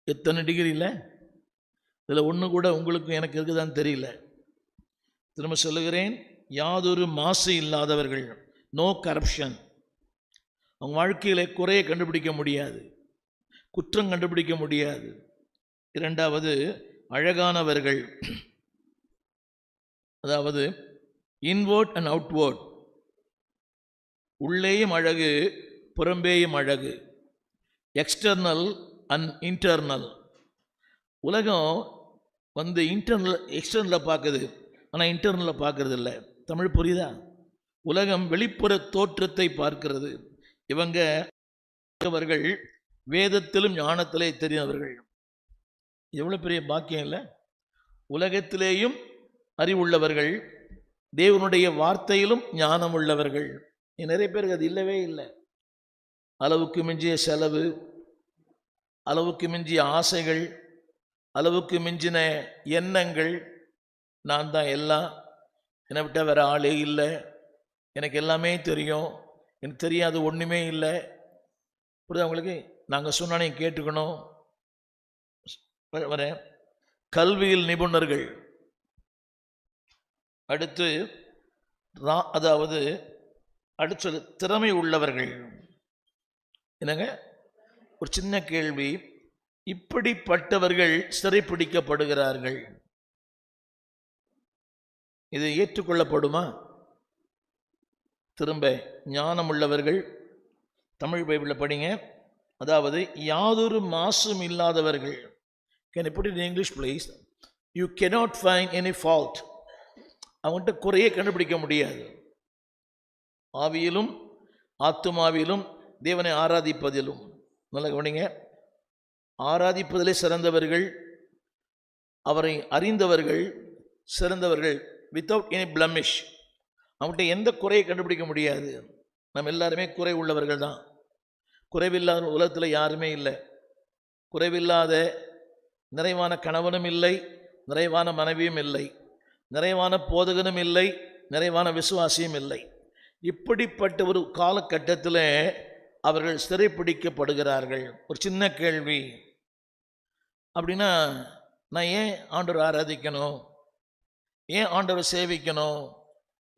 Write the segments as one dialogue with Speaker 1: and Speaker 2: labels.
Speaker 1: எத்தனை டிகிரியில்? இதில் ஒன்று கூட உங்களுக்கு எனக்கு இருக்குதான்னு தெரியல. திரும்ப சொல்லுகிறேன், யாதொரு மாசு இல்லாதவர்கள், நோ கரப்ஷன். அவங்க வாழ்க்கையில் குறையை கண்டுபிடிக்க முடியாது, குற்றம் கண்டுபிடிக்க முடியாது. இரண்டாவது, அழகானவர்கள், அதாவது இன்வர்ட் அண்ட் அவுட்வர்ட், உள்ளேயும் அழகு புறம்பேயும் அழகு, எக்ஸ்டர்னல் அண்ட் இன்டர்னல். உலகம் இன்டர்னல் எக்ஸ்டர்னலில் பார்க்குது, ஆனால் இன்டர்னலில் பார்க்கறது இல்லை. தமிழ் புரியுதா? உலகம் வெளிப்புற தோற்றத்தை பார்க்கிறது. இவங்க வேதத்திலும் ஞானத்திலே தெரிந்தவர்கள். எவ்வளோ பெரிய பாக்கியம் இல்லை? உலகத்திலேயும் அறிவுள்ளவர்கள், தேவனுடைய வார்த்தையிலும் ஞானம் உள்ளவர்கள். நிறைய பேருக்கு அது இல்லவே இல்லை. அளவுக்கு மிஞ்சிய செலவு, அளவுக்கு மிஞ்சிய ஆசைகள், அளவுக்கு மிஞ்சின எண்ணங்கள். நான் தான் எல்லாம், என்னை விட்டால் வேறு ஆளே இல்லை, எனக்கு எல்லாமே தெரியும், எனக்கு தெரியாது ஒன்றுமே இல்லை. புரியுதா உங்களுக்கு? நாங்கள் சொன்னானே கேட்டுக்கணும். வரேன். கல்வியில் நிபுணர்கள், அடுத்து அதாவது அடுத்து திறமை உள்ளவர்கள். என்னங்க, ஒரு சின்ன கேள்வி, இப்படிப்பட்டவர்கள் சிறைப்பிடிக்கப்படுகிறார்கள். இது ஏற்றுக்கொள்ளப்படுமா? திரும்ப, ஞானம் உள்ளவர்கள், தமிழ் பைபிளில் படிங்க. அதாவது யாதொரு மாசும் இல்லாதவர்கள். Can you put it in English please? You cannot find any fault. அவங்கள்ட்ட குறையே கண்டுபிடிக்க முடியாது. ஆவியிலும் ஆத்துமாவிலும் தேவனை ஆராதிப்பதிலும். நல்ல கவனிங்க, ஆராதிப்பதிலே சிறந்தவர்கள், அவரை அறிந்தவர்கள் சிறந்தவர்கள். Without any blemish. அவங்கள்ட்ட எந்த குறையை கண்டுபிடிக்க முடியாது. நம்ம எல்லாருமே குறை உள்ளவர்கள் தான். குறைவில்லாத உலகத்தில் யாருமே இல்லை. குறைவில்லாத நிறைவான கணவனும் இல்லை, நிறைவான மனைவியும் இல்லை, நிறைவான போதகனும் இல்லை, நிறைவான விசுவாசியும் இல்லை. இப்படிப்பட்ட ஒரு காலகட்டத்தில் அவர்கள் சிறைப்பிடிக்கப்படுகிறார்கள். ஒரு சின்ன கேள்வி, அப்படின்னா நான் ஏன் ஆண்டவர் ஆராதிக்கணும், ஏன் ஆண்டவர் சேவிக்கணும்,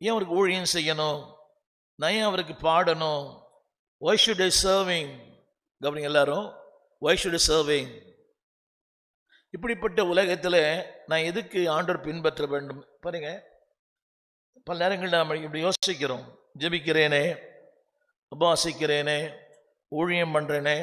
Speaker 1: ஏன் அவருக்கு ஊழியம் செய்யணும், நான் ஏன் அவருக்கு பாடணும்? Why should I serving? கவனிங்க எல்லாரும், why should I serving? இப்படிப்பட்ட உலகத்தில் நான் எதுக்கு ஆண்டவர் பின்பற்ற வேண்டும்? பாருங்க, பல நேரங்கள் நாம் இப்படி யோசிக்கிறோம். ஜெபிக்கிறேனே, உபவாசிக்கிறேனே, ஊழியம் பண்ணுறேனே,